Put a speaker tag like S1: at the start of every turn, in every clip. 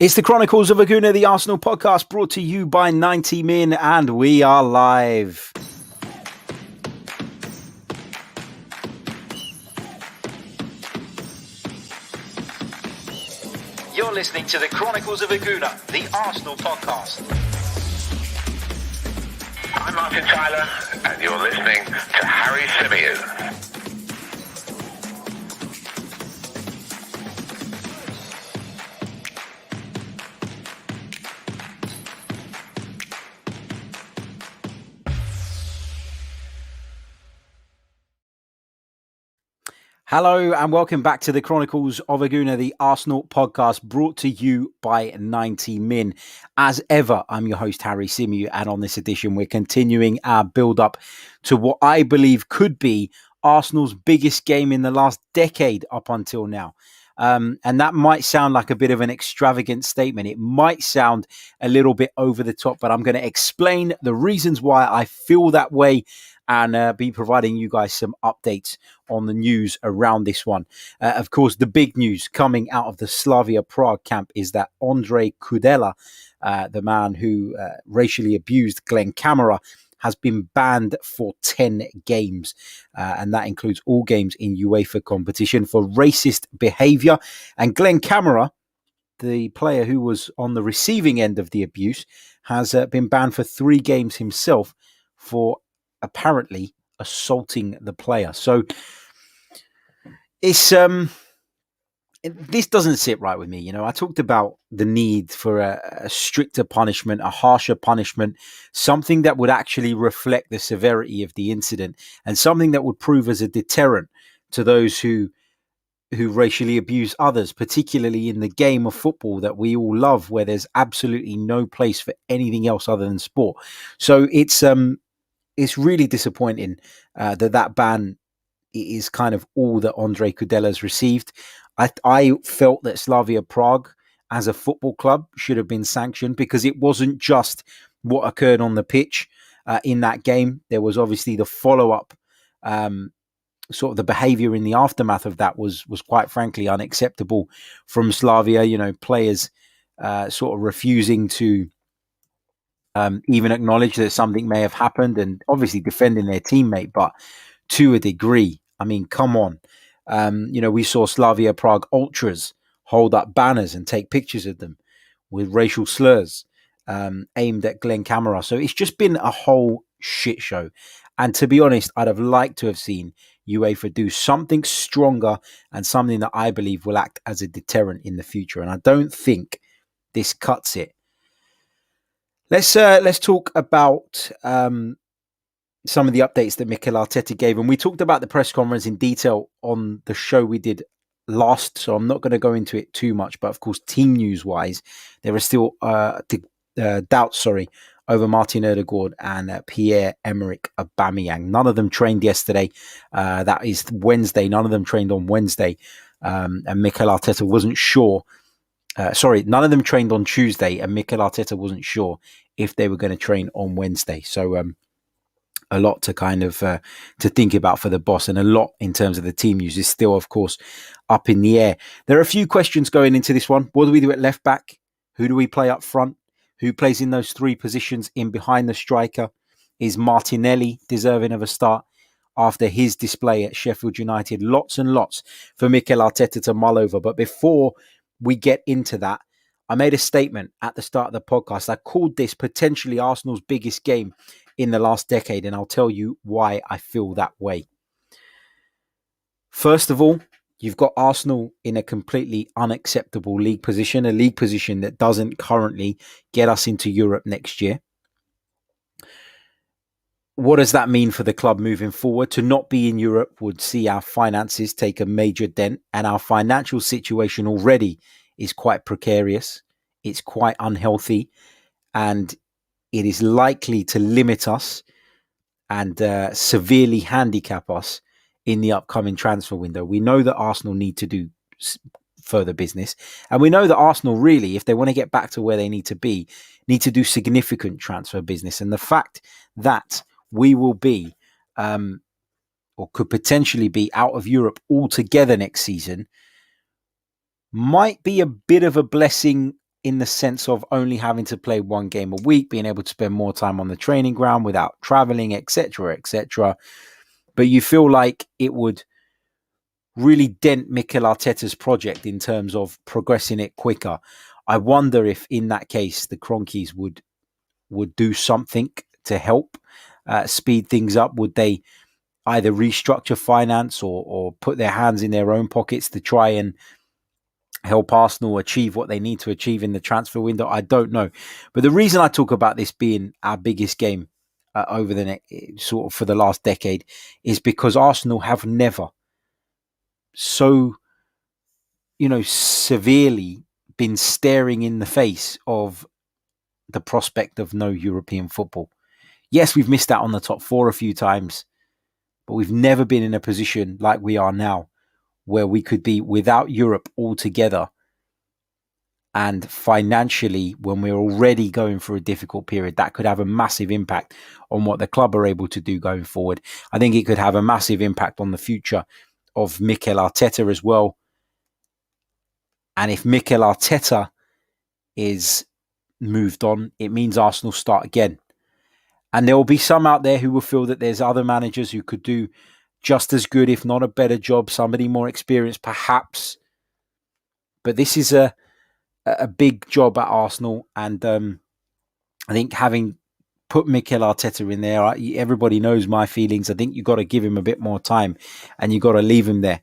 S1: It's the Chronicles of a Gooner, the Arsenal podcast, brought to you by 90 Min, and we are live. You're listening to the Chronicles of a Gooner, the Arsenal podcast.
S2: I'm Martin Tyler, and you're listening to Harry Symeou.
S1: Hello and welcome back to the Chronicles of a Gooner, the Arsenal podcast, brought to you by 90 Min. As ever, I'm your host, Harry Symeou, and on this edition, we're continuing our build-up to what I believe could be Arsenal's biggest game in the last decade up until now. And that might sound like a bit of an extravagant statement. It might sound a little bit over the top, but I'm going to explain the reasons why I feel that way and be providing you guys some updates on the news around this one. Of course, the big news coming out of the Slavia Prague camp is that Ondrej Kudela, the man who racially abused Glenn Kamara, has been banned for 10 games. And that includes all games in UEFA competition for racist behaviour. And Glenn Kamara, the player who was on the receiving end of the abuse, has been banned for 3 games himself for apparently assaulting the player. So it's this doesn't sit right with me. You know, I talked about the need for a stricter punishment, a harsher punishment, something that would actually reflect the severity of the incident and something that would prove as a deterrent to those who racially abuse others, particularly in the game of football that we all love, where there's absolutely no place for anything else other than sport. So it's really disappointing that ban is kind of all that Ondrej Kudela's received. I felt that Slavia Prague as a football club should have been sanctioned because it wasn't just what occurred on the pitch in that game. There was obviously the follow-up, sort of the behaviour in the aftermath of that was quite frankly unacceptable from Slavia. You know, players sort of refusing to even acknowledge that something may have happened and obviously defending their teammate, but to a degree. I mean, come on. You know, we saw Slavia Prague ultras hold up banners and take pictures of them with racial slurs aimed at Glenn Kamara. So it's just been a whole shit show. And to be honest, I'd have liked to have seen UEFA do something stronger and something that I believe will act as a deterrent in the future. And I don't think this cuts it. Let's talk about some of the updates that Mikel Arteta gave. And we talked about the press conference in detail on the show we did last, so I'm not going to go into it too much. But of course, team news-wise, there are still doubts, over Martin Odegaard and Pierre-Emerick Aubameyang. None of them trained yesterday. That is Wednesday. None of them trained on Wednesday. And Mikel Arteta wasn't sure. None of them trained on Tuesday, and Mikel Arteta wasn't sure if they were going to train on Wednesday. So a lot to kind of to think about for the boss, and a lot in terms of the team news is still, of course, up in the air. There are a few questions going into this one. What do we do at left back? Who do we play up front? Who plays in those 3 positions in behind the striker? Is Martinelli deserving of a start after his display at Sheffield United? Lots and lots for Mikel Arteta to mull over. But before we get into that, I made a statement at the start of the podcast. I called this potentially Arsenal's biggest game in the last decade, and I'll tell you why I feel that way. First of all, you've got Arsenal in a completely unacceptable league position, a league position that doesn't currently get us into Europe next year. What does that mean for the club moving forward? To not be in Europe would see our finances take a major dent, and our financial situation already is quite precarious. It's quite unhealthy, and it is likely to limit us and severely handicap us in the upcoming transfer window. We know that Arsenal need to do further business, and we know that Arsenal really, if they want to get back to where they need to be, need to do significant transfer business. And the fact that we will be or could potentially be out of Europe altogether next season might be a bit of a blessing in the sense of only having to play one game a week, being able to spend more time on the training ground without traveling, etc., etc. But you feel like it would really dent Mikel Arteta's project in terms of progressing it quicker. I wonder if in that case the Cronkies would do something to help speed things up. Would they either restructure finance or put their hands in their own pockets to try and help Arsenal achieve what they need to achieve in the transfer window? I don't know. But the reason I talk about this being our biggest game over the sort of for the last decade is because Arsenal have never so, severely been staring in the face of the prospect of no European football. Yes, we've missed out on the top four a few times, but we've never been in a position like we are now where we could be without Europe altogether. And financially, when we're already going through a difficult period, that could have a massive impact on what the club are able to do going forward. I think it could have a massive impact on the future of Mikel Arteta as well. And if Mikel Arteta is moved on, it means Arsenal start again. And there will be some out there who will feel that there's other managers who could do just as good, if not a better job, somebody more experienced perhaps. But this is a big job at Arsenal. And I think having put Mikel Arteta in there, everybody knows my feelings. I think you've got to give him a bit more time and you've got to leave him there.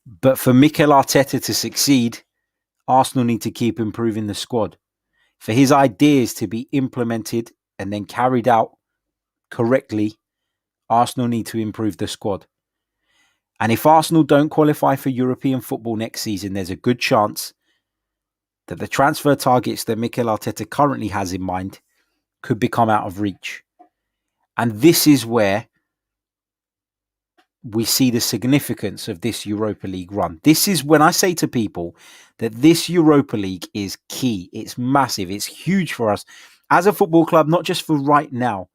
S1: But for Mikel Arteta to succeed, Arsenal need to keep improving the squad. For his ideas to be implemented and then carried out correctly, Arsenal need to improve the squad. And if Arsenal don't qualify for European football next season, there's a good chance that the transfer targets that Mikel Arteta currently has in mind could become out of reach. And this is where we see the significance of this Europa League run. This is when I say to people that this Europa League is key. It's massive. It's huge for us as a football club, not just for right now,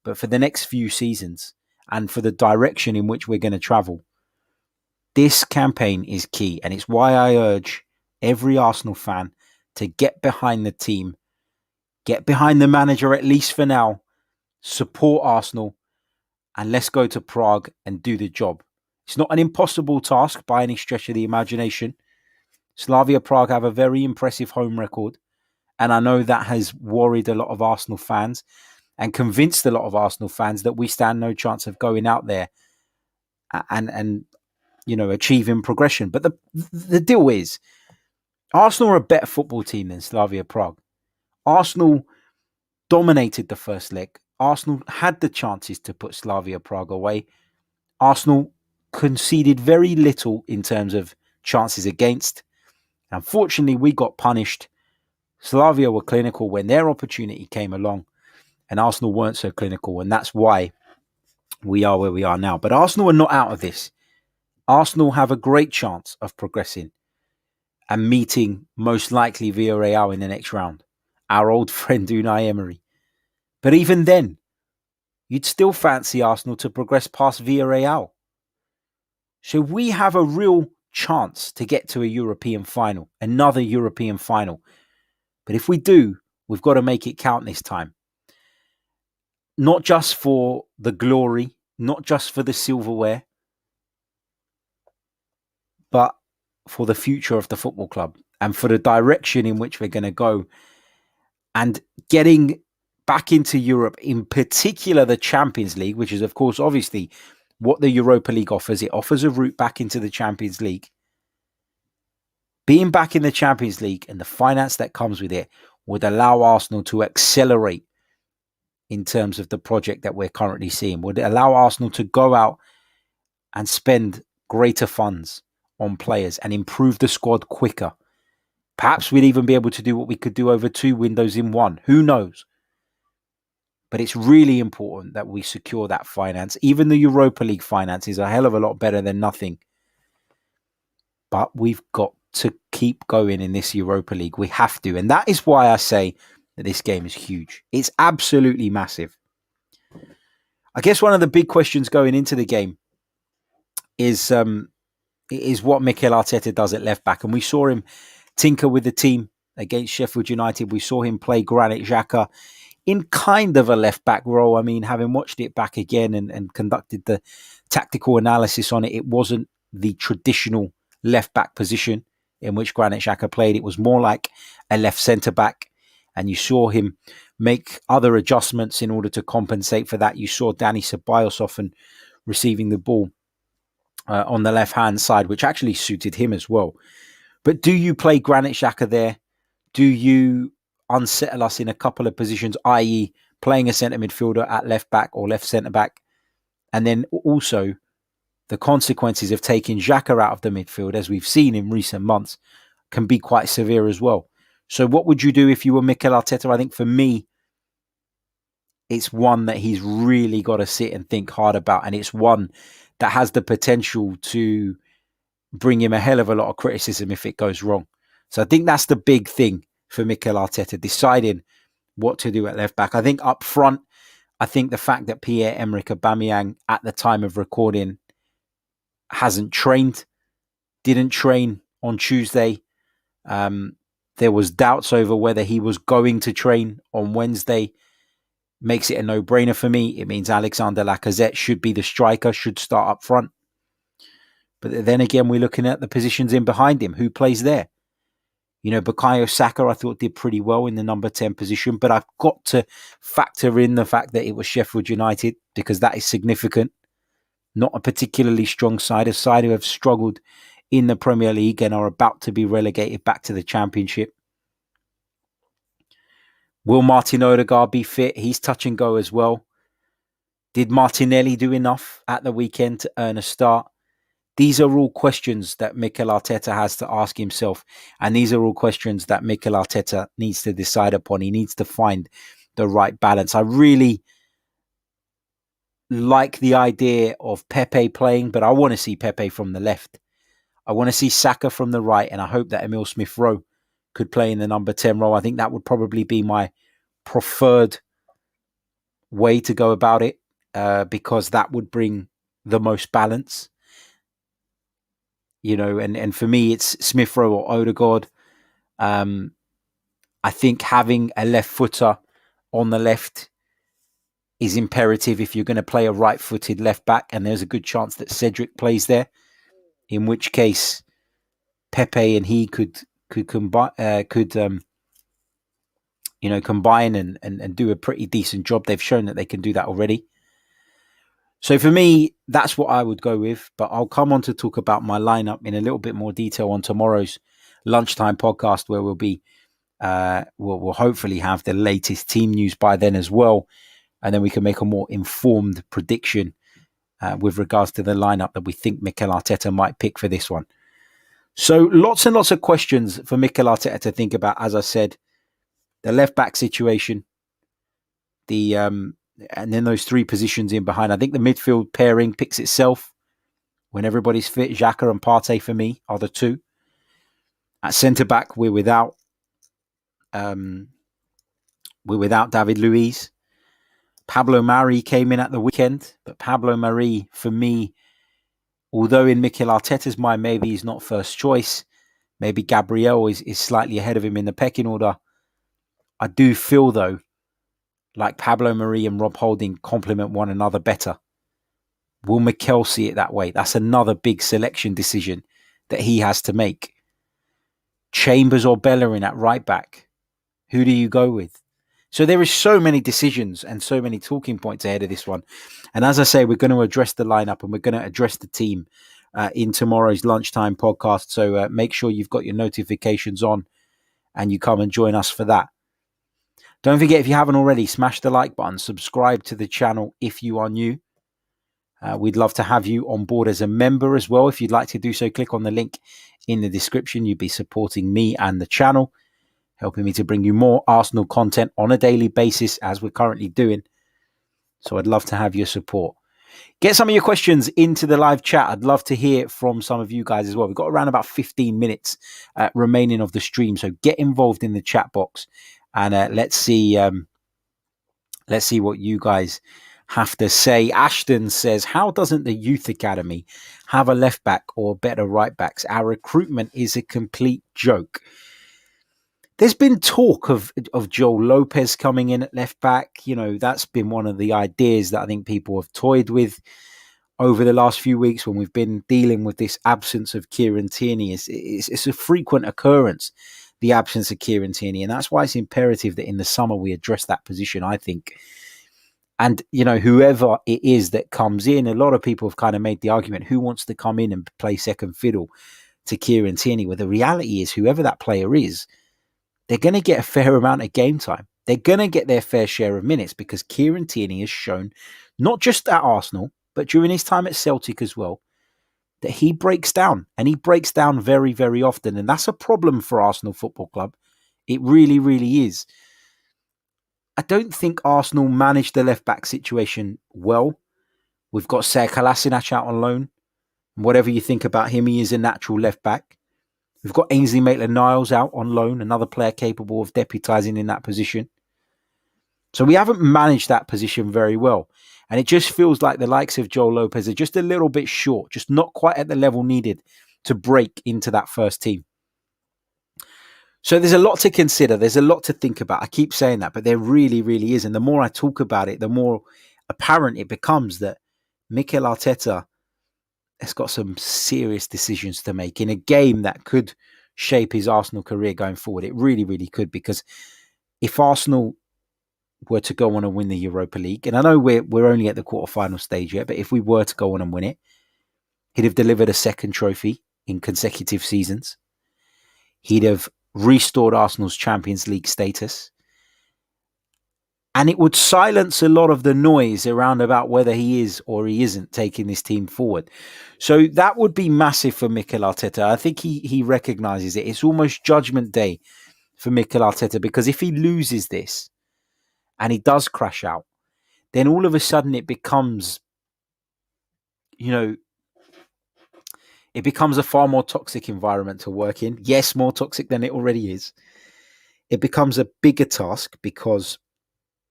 S1: but for the next few seasons and for the direction in which we're going to travel. This campaign is key. And it's why I urge every Arsenal fan to get behind the team, get behind the manager, at least for now, support Arsenal, and let's go to Prague and do the job. It's not an impossible task by any stretch of the imagination. Slavia Prague have a very impressive home record. And I know that has worried a lot of Arsenal fans and convinced a lot of Arsenal fans that we stand no chance of going out there and achieving progression. But the deal is, Arsenal are a better football team than Slavia Prague. Arsenal dominated the first leg. Arsenal had the chances to put Slavia Prague away. Arsenal conceded very little in terms of chances against. Unfortunately, we got punished. Slavia were clinical when their opportunity came along, and Arsenal weren't so clinical, and that's why we are where we are now. But Arsenal are not out of this. Arsenal have a great chance of progressing and meeting most likely Villarreal in the next round. Our old friend Unai Emery. But even then, you'd still fancy Arsenal to progress past Villarreal. So we have a real chance to get to a European final, another European final. But if we do, we've got to make it count this time. Not just for the glory, not just for the silverware, but for the future of the football club and for the direction in which we're going to go. And getting back into Europe, in particular the Champions League, which is, of course, obviously what the Europa League offers. It offers a route back into the Champions League. Being back in the Champions League and the finance that comes with it would allow Arsenal to accelerate in terms of the project that we're currently seeing, would allow Arsenal to go out and spend greater funds on players and improve the squad quicker. Perhaps we'd even be able to do what we could do over 2 windows in one. Who knows? But it's really important that we secure that finance. Even the Europa League finance is a hell of a lot better than nothing. But we've got to keep going in this Europa League. We have to. And that is why I say that this game is huge. It's absolutely massive. I guess one of the big questions going into the game is what Mikel Arteta does at left back. And we saw him tinker with the team against Sheffield United. We saw him play Granit Xhaka in kind of a left-back role. I mean, having watched it back again and conducted the tactical analysis on it, it wasn't the traditional left-back position in which Granit Xhaka played. It was more like a left centre-back, and you saw him make other adjustments in order to compensate for that. You saw Dani Ceballos often receiving the ball on the left-hand side, which actually suited him as well. But do you play Granit Xhaka there? Do you unsettle us in a couple of positions, i.e. playing a centre midfielder at left back or left centre back? And then also the consequences of taking Xhaka out of the midfield, as we've seen in recent months, can be quite severe as well. So what would you do if you were Mikel Arteta? I think for me, it's one that he's really got to sit and think hard about. And it's one that has the potential to bring him a hell of a lot of criticism if it goes wrong. So I think that's the big thing for Mikel Arteta, deciding what to do at left back. I think up front, I think the fact that Pierre-Emerick Aubameyang at the time of recording hasn't trained, didn't train on Tuesday. There was doubts over whether he was going to train on Wednesday. Makes it a no-brainer for me. It means Alexander Lacazette should be the striker, should start up front. But then again, we're looking at the positions in behind him. Who plays there? You know, Bukayo Saka, I thought, did pretty well in the number 10 position, but I've got to factor in the fact that it was Sheffield United, because that is significant. Not a particularly strong side, a side who have struggled in the Premier League and are about to be relegated back to the Championship. Will Martin Odegaard be fit? He's touch and go as well. Did Martinelli do enough at the weekend to earn a start? These are all questions that Mikel Arteta has to ask himself. And these are all questions that Mikel Arteta needs to decide upon. He needs to find the right balance. I really like the idea of Pepe playing, but I want to see Pepe from the left. I want to see Saka from the right. And I hope that Emile Smith-Rowe could play in the number 10 role. I think that would probably be my preferred way to go about it, because that would bring the most balance. You know, and for me, it's Smith-Rowe or Odegaard. I think having a left footer on the left is imperative if you're going to play a right-footed left back, and there's a good chance that Cedric plays there. In which case, Pepe and he could combine, combine and do a pretty decent job. They've shown that they can do that already. So for me, that's what I would go with. But I'll come on to talk about my lineup in a little bit more detail on tomorrow's lunchtime podcast, where we'll hopefully have the latest team news by then as well, and then we can make a more informed prediction with regards to the lineup that we think Mikel Arteta might pick for this one. So lots and lots of questions for Mikel Arteta to think about. As I said, the left back situation, and then those three positions in behind. I think the midfield pairing picks itself when everybody's fit. Xhaka and Partey for me are the two. At centre back, we're without David Luiz. Pablo Mari came in at the weekend, but Pablo Mari for me, although in Mikel Arteta's mind maybe he's not first choice, maybe Gabriel is slightly ahead of him in the pecking order. I do feel though like Pablo Mari and Rob Holding complement one another better. Will Mikel see it that way? That's another big selection decision that he has to make. Chambers or Bellerin at right back? Who do you go with? So there is so many decisions and so many talking points ahead of this one. And as I say, we're going to address the lineup and we're going to address the team in tomorrow's lunchtime podcast. So make sure you've got your notifications on and you come and join us for that. Don't forget, if you haven't already, smash the like button, subscribe to the channel if you are new. We'd love to have you on board as a member as well. If you'd like to do so, click on the link in the description. You'd be supporting me and the channel, helping me to bring you more Arsenal content on a daily basis as we're currently doing. So I'd love to have your support. Get some of your questions into the live chat. I'd love to hear from some of you guys as well. We've got around about 15 minutes remaining of the stream. So get involved in the chat box and let's see what you guys have to say. Ashton says, how doesn't the youth academy have a left back or better right backs? Our recruitment is a complete joke. There's been talk of Joel Lopez coming in at left back. You know, that's been one of the ideas that I think people have toyed with over the last few weeks when we've been dealing with this absence of Kieran Tierney. It's a frequent occurrence, the absence of Kieran Tierney. And that's why it's imperative that in the summer we address that position, I think. And, you know, whoever it is that comes in, a lot of people have kind of made the argument, who wants to come in and play second fiddle to Kieran Tierney? Well, the reality is whoever that player is, they're going to get a fair amount of game time. They're going to get their fair share of minutes because Kieran Tierney has shown, not just at Arsenal, but during his time at Celtic as well, that he breaks down. And he breaks down very, very often. And that's a problem for Arsenal Football Club. It really, really is. I don't think Arsenal managed the left-back situation well. We've got Ser Kolasinac out on loan. Whatever you think about him, he is a natural left-back. We've got Ainsley Maitland-Niles out on loan, another player capable of deputising in that position. So we haven't managed that position very well. And it just feels like the likes of Joel Lopez are just a little bit short, just not quite at the level needed to break into that first team. So there's a lot to consider. There's a lot to think about. I keep saying that, but there really, really is. And the more I talk about it, the more apparent it becomes that Mikel Arteta has got some serious decisions to make in a game that could shape his Arsenal career going forward. It really, really could, because if Arsenal were to go on and win the Europa League, and I know we're only at the quarterfinal stage yet, but if we were to go on and win it, he'd have delivered a second trophy in consecutive seasons. He'd have restored Arsenal's Champions League status. And it would silence a lot of the noise around about whether he is or he isn't taking this team forward. So that would be massive for Mikel Arteta. I think he recognises it. It's almost judgment day for Mikel Arteta, because if he loses this and he does crash out, then all of a sudden it becomes, you know, it becomes a far more toxic environment to work in. Yes, more toxic than it already is. It becomes a bigger task because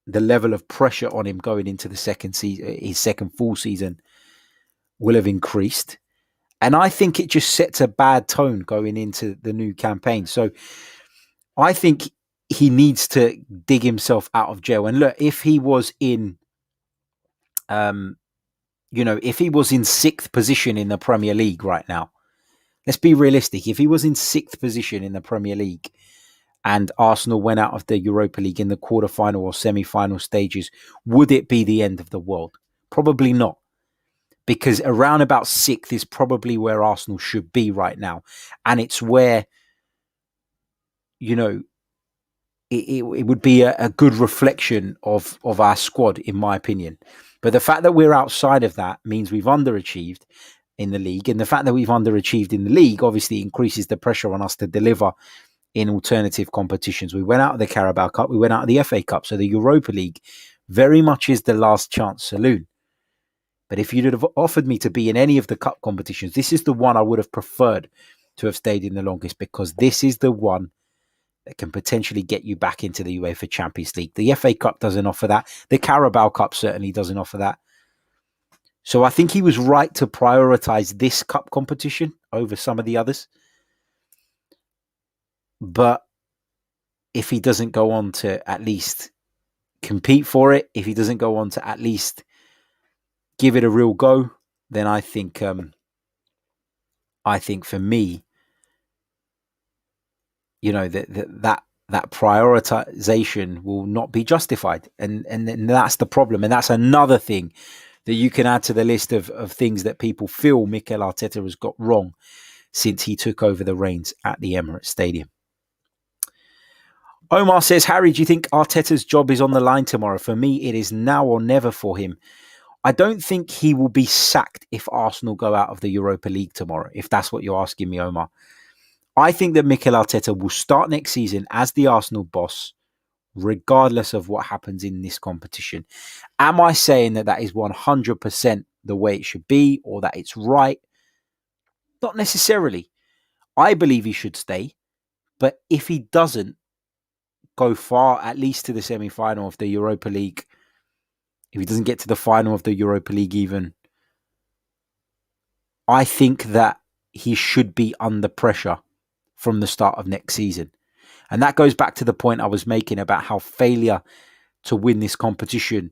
S1: the level of pressure on him going into the second season, his second full season, will have increased. And I think it just sets a bad tone going into the new campaign. So I think he needs to dig himself out of jail. And look, if he was in, if he was in sixth position in the Premier League right now, let's be realistic. If he was in sixth position in the Premier League and Arsenal went out of the Europa League in the quarterfinal or semi-final stages, would it be the end of the world? Probably not. Because around about sixth is probably where Arsenal should be right now. And it's where, you know, it would be a good reflection of our squad, in my opinion. But the fact that we're outside of that means we've underachieved in the league. And the fact that we've underachieved in the league obviously increases the pressure on us to deliver in alternative competitions. We went out of the Carabao Cup, we went out of the FA Cup. So the Europa League very much is the last chance saloon. But if you'd have offered me to be in any of the cup competitions, this is the one I would have preferred to have stayed in the longest, because this is the one that can potentially get you back into the UEFA Champions League. The FA Cup doesn't offer that. The Carabao Cup certainly doesn't offer that. So I think he was right to prioritise this cup competition over some of the others. But if he doesn't go on to at least compete for it, if he doesn't go on to at least give it a real go, then I think for me, you know, that prioritization will not be justified. And that's the problem. And that's another thing that you can add to the list of things that people feel Mikel Arteta has got wrong since he took over the reins at the Emirates Stadium. Omar says, Harry, do you think Arteta's job is on the line tomorrow? For me, it is now or never for him. I don't think he will be sacked if Arsenal go out of the Europa League tomorrow, if that's what you're asking me, Omar. I think that Mikel Arteta will start next season as the Arsenal boss, regardless of what happens in this competition. Am I saying that that is 100% the way it should be, or that it's right? Not necessarily. I believe he should stay. But if he doesn't go far, at least to the semi-final of the Europa League, if he doesn't get to the final of the Europa League even, I think that he should be under pressure from the start of next season. And that goes back to the point I was making about how failure to win this competition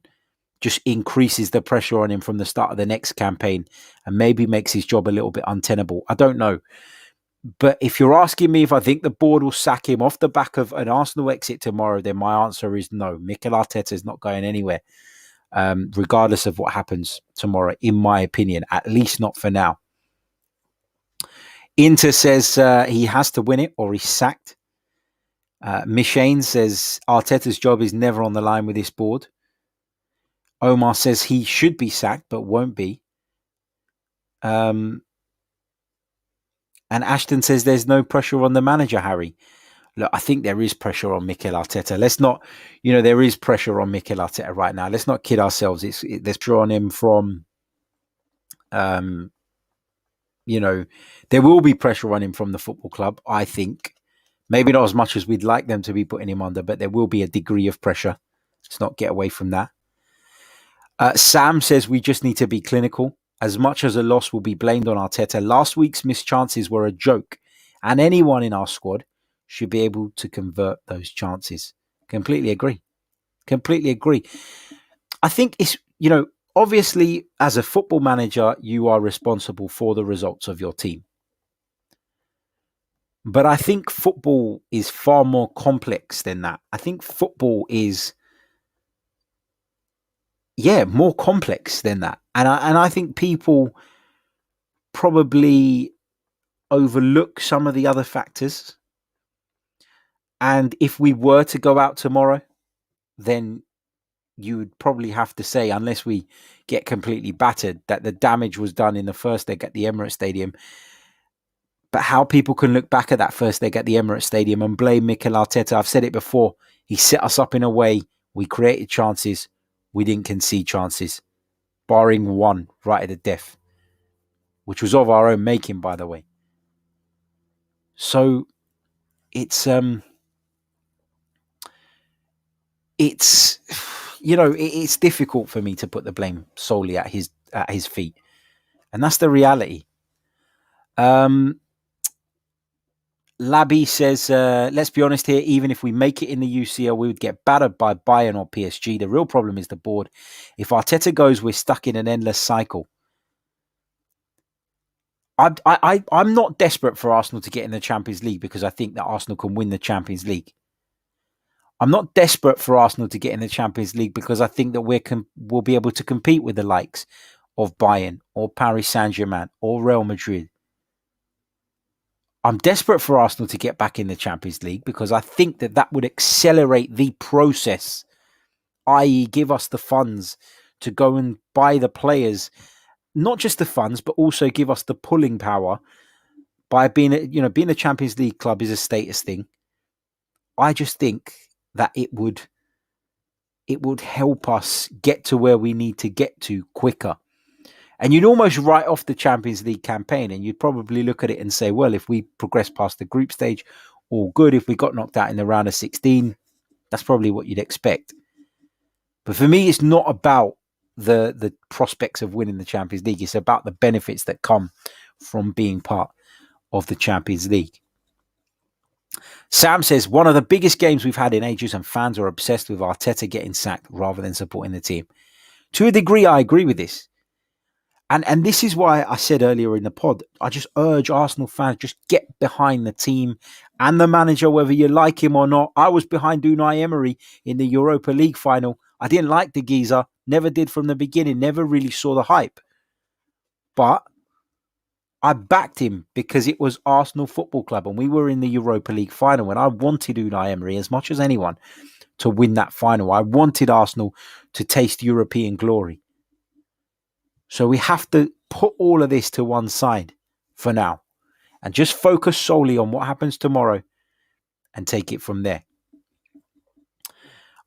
S1: just increases the pressure on him from the start of the next campaign and maybe makes his job a little bit untenable. I don't know. But if you're asking me if I think the board will sack him off the back of an Arsenal exit tomorrow, then my answer is no. Mikel Arteta is not going anywhere, regardless of what happens tomorrow, in my opinion, at least not for now. Inter says he has to win it or he's sacked. Mishane says Arteta's job is never on the line with this board. Omar says he should be sacked but won't be. And Ashton says there's no pressure on the manager, Harry. Look, I think there is pressure on Mikel Arteta. Let's not, there is pressure on Mikel Arteta right now. Let's not kid ourselves. There's pressure on him from, there will be pressure on him from the football club, I think. Maybe not as much as we'd like them to be putting him under, but there will be a degree of pressure. Let's not get away from that. Sam says we just need to be clinical. As much as a loss will be blamed on Arteta, last week's missed chances were a joke, and anyone in our squad should be able to convert those chances. Completely agree. I think it's, obviously as a football manager, you are responsible for the results of your team. But I think football is far more complex than that. I think football is, more complex than that. And I think people probably overlook some of the other factors. And if we were to go out tomorrow, then you would probably have to say, unless we get completely battered, that the damage was done in the first leg at the Emirates Stadium. But how people can look back at that first leg at the Emirates Stadium and blame Mikel Arteta, I've said it before, he set us up in a way, we created chances, we didn't concede chances, barring one right at the death, which was of our own making, by the way. So it's difficult for me to put the blame solely at his feet, and that's the reality. Labby says, let's be honest here, even if we make it in the UCL, we would get battered by Bayern or PSG. The real problem is the board. If Arteta goes, we're stuck in an endless cycle. I'm not desperate for Arsenal to get in the Champions League because I think that Arsenal can win the Champions League. I'm not desperate for Arsenal to get in the Champions League because I think that we'll be able to compete with the likes of Bayern or Paris Saint-Germain or Real Madrid. I'm desperate for Arsenal to get back in the Champions League because I think that would accelerate the process, i.e. give us the funds to go and buy the players, not just the funds, but also give us the pulling power by being a Champions League club is a status thing. I just think that it would help us get to where we need to get to quicker. And you'd almost write off the Champions League campaign and you'd probably look at it and say, well, if we progress past the group stage, all good. If we got knocked out in the round of 16, that's probably what you'd expect. But for me, it's not about the prospects of winning the Champions League. It's about the benefits that come from being part of the Champions League. Sam says, one of the biggest games we've had in ages and fans are obsessed with Arteta getting sacked rather than supporting the team. To a degree, I agree with this. And this is why I said earlier in the pod, I just urge Arsenal fans, just get behind the team and the manager, whether you like him or not. I was behind Unai Emery in the Europa League final. I didn't like the geezer, never did from the beginning, never really saw the hype. But I backed him because it was Arsenal Football Club and we were in the Europa League final and I wanted Unai Emery as much as anyone to win that final. I wanted Arsenal to taste European glory. So we have to put all of this to one side for now and just focus solely on what happens tomorrow and take it from there.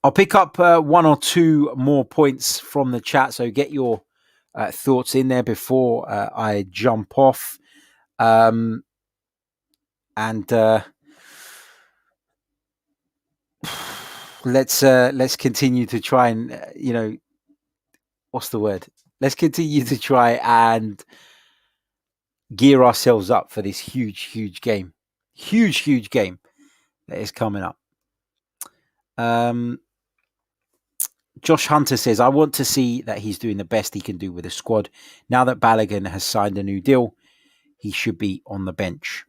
S1: I'll pick up one or two more points from the chat. So get your thoughts in there before I jump off. Let's continue to try and, what's the word? Let's continue to try and gear ourselves up for this huge game. Huge game that is coming up. Josh Hunter says, I want to see that he's doing the best he can do with the squad. Now that Balogun has signed a new deal, he should be on the bench.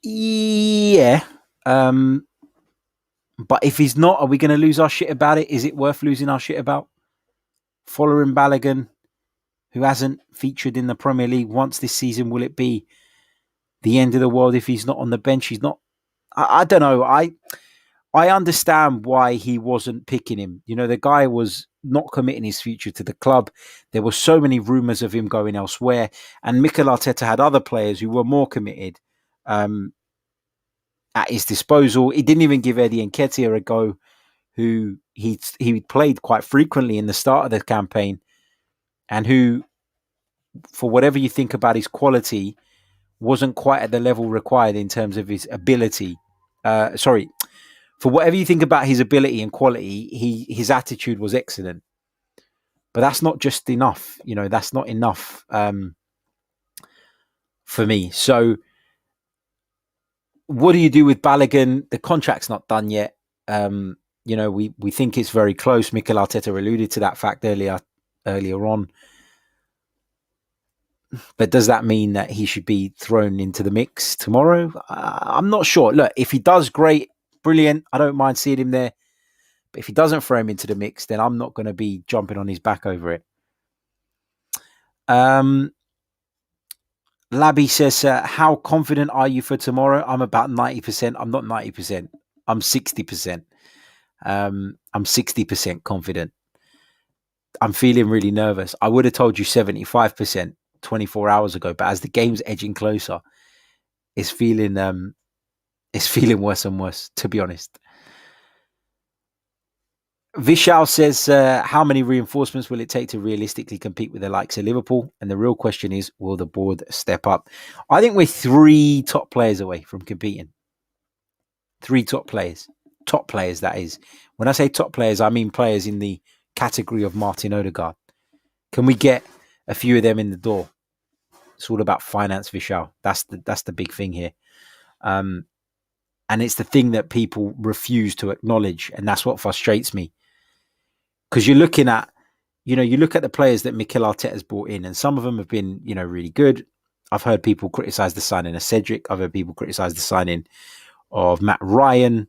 S1: Yeah. But if he's not, are we going to lose our shit about it? Is it worth losing our shit about? Following Balogun, who hasn't featured in the Premier League once this season, will it be the end of the world if he's not on the bench? He's not. I don't know. I understand why he wasn't picking him. You know, the guy was not committing his future to the club. There were so many rumours of him going elsewhere. And Mikel Arteta had other players who were more committed at his disposal. He didn't even give Eddie Nketiah a go, who he played quite frequently in the start of the campaign, and who, for whatever you think about his quality, wasn't quite at the level required in terms of his ability. For whatever you think about his ability and quality, his attitude was excellent. But that's not just enough. You know, that's not enough for me. So what do you do with Balogun? The contract's not done yet. You know, we think it's very close. Mikel Arteta alluded to that fact earlier on. But does that mean that he should be thrown into the mix tomorrow? I'm not sure. Look, if he does, great, brilliant. I don't mind seeing him there. But if he doesn't throw him into the mix, then I'm not going to be jumping on his back over it. Labby says, how confident are you for tomorrow? I'm about 90%. I'm not 90%. I'm 60%. I'm 60% confident. I'm feeling really nervous. I would have told you 75% 24 hours ago, but as the game's edging closer, it's feeling worse and worse, to be honest. Vishal says, how many reinforcements will it take to realistically compete with the likes of Liverpool? And the real question is, will the board step up? I think we're 3 top players away from competing. 3 top players. Top players, that is. When I say top players, I mean players in the category of Martin Odegaard. Can we get a few of them in the door? It's all about finance, Vishal. That's the big thing here. And it's the thing that people refuse to acknowledge. And that's what frustrates me. Because you're looking at, you look at the players that Mikel Arteta has brought in, and some of them have been, really good. I've heard people criticize the signing of Cedric. I've heard people criticize the signing of Matt Ryan.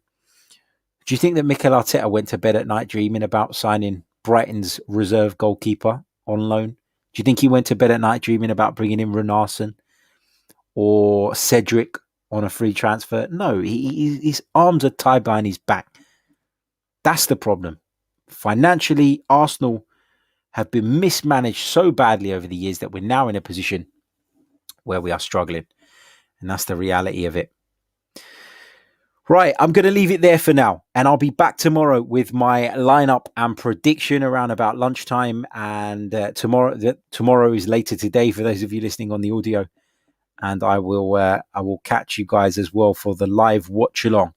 S1: Do you think that Mikel Arteta went to bed at night dreaming about signing Brighton's reserve goalkeeper on loan? Do you think he went to bed at night dreaming about bringing in Renarsson or Cedric on a free transfer? No, his arms are tied behind his back. That's the problem. Financially, Arsenal have been mismanaged so badly over the years that we're now in a position where we are struggling. And that's the reality of it. Right, I'm going to leave it there for now. And I'll be back tomorrow with my lineup and prediction around about lunchtime. And tomorrow is later today for those of you listening on the audio. And I will catch you guys as well for the live watch along,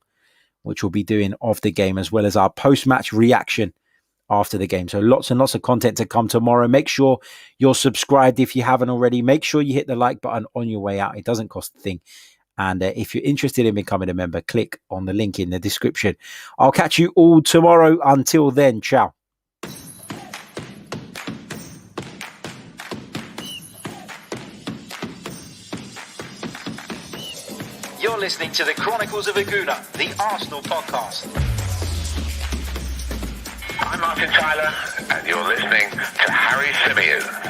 S1: which we'll be doing of the game, as well as our post-match reaction after the game. So lots and lots of content to come tomorrow. Make sure you're subscribed if you haven't already. Make sure you hit the like button on your way out. It doesn't cost a thing. And if you're interested in becoming a member, click on the link in the description. I'll catch you all tomorrow. Until then, ciao.
S3: You're listening to the Chronicles of a Gooner, the Arsenal podcast.
S2: I'm Martin Tyler, and you're listening to Harry Symeou.